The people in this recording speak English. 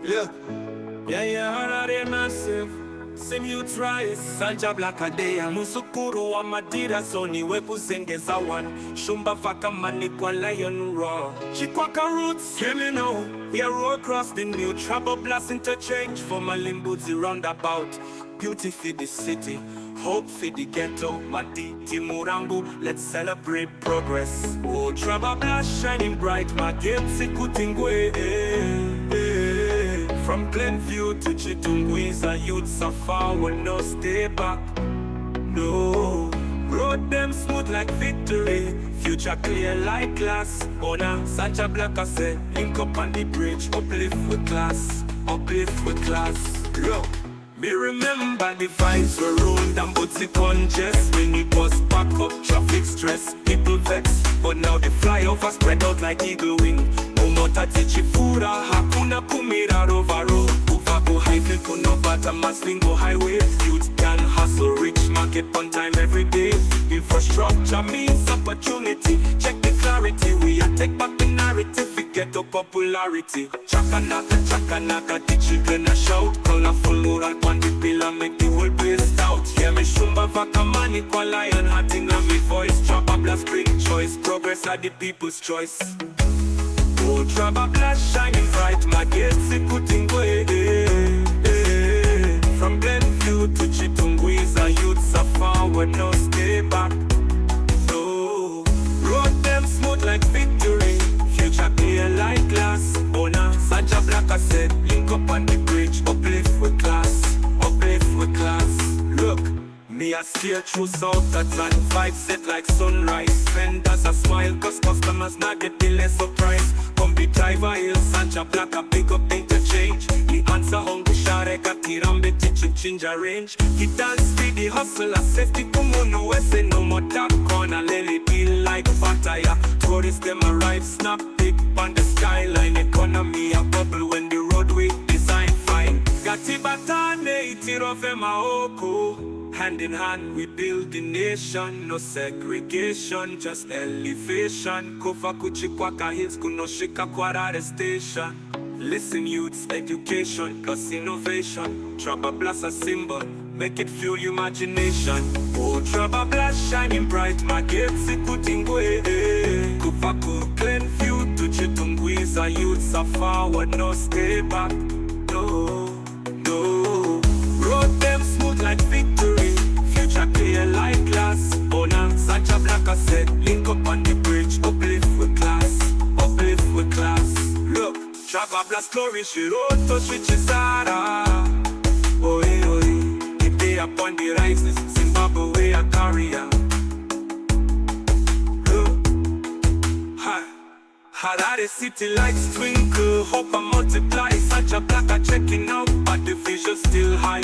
Yeah. Yeah, massive. Sim you try Sancha Blacka day Musukuru wa MADYIRAZHONI Wepu Zengeza one Shumba Vakamanikwa lion raw Chikwaka roots, hear me now. We are roll across the new Trabablas interchange for Malimbuzi roundabout. Beauty for the city, hope for the ghetto. Matiti Murangu, let's celebrate progress. Oh, Trabablas shining bright, Magetse Kutingwe. From Glenview to Chitungwiza, youths are forward, no stay back. No, road them smooth like victory, future clear like glass. Ona, Sancha Blacka said, link up on the bridge, uplift with class, uplift with class. Yo, me remember the vibes were round and bootsy congest. When it was pack up, traffic stress, people vex. But now the flyover spread out like eagle wing. No more Chikwaka, hakuna kumira rovaro. Uvago highfield kuno bata maslingo highway. Youth can hustle, reach market on time every day. Infrastructure means opportunity. Check the clarity, we are take back the narrative. We get the popularity. Chakanaka, the children a shout. Colorful mural on the pillar make the whole place stout. Hear me Shumba Vakamanikwa lion hunting on me voice. Trabablas bring choice, progress are the people's choice. Oh, Trabablas shining bright, Magetse Kutingwe. From Glenview to Chitungwiza, youths are forward, no stay back. No, road them smooth like victory, future clear like glass. Ona, Sancha Blacka said, link up on the bridge, uplift with class, uplift with class. Look, me a steer through South Atlantic, vibe set like sunrise. Vendors a smile, cause customers not get the less surprise. Come be driver hill, Sancha Blacka pick up interchange. The answer hungry shareka, tirambe teaching ginger range. He dance for the hustle, a safety kumuno wese no more dark corner. Let it be like Pattaya. Tourists them arrive, snap big on the skyline. Economy a bubble when the roadway design fine. Gati batane itirove maoko. Hand in hand we build the nation. No segregation, just elevation. Kofa Chikwaka hills kunoshika kwarare station. Listen youths, education plus innovation. Trabablas a symbol, make it fuel imagination. Oh, Trabablas shining bright, Magetse Kutingwe. Kufaku Glenview to Chitungwiza, youths are forward, no stay back. No, no, road them smooth like victory, future clear like glass. Ona, Sancha Blacka said, link up on the bridge, uplift with class, uplift with class. Look, Trabablas Glory, Shiroto, Shichisara. Oi, oi, the day upon the rises, Zimbabwe a carrier. Harare city lights twinkle, hope I multiply. Sancha Blacka checking out, but the vision still high.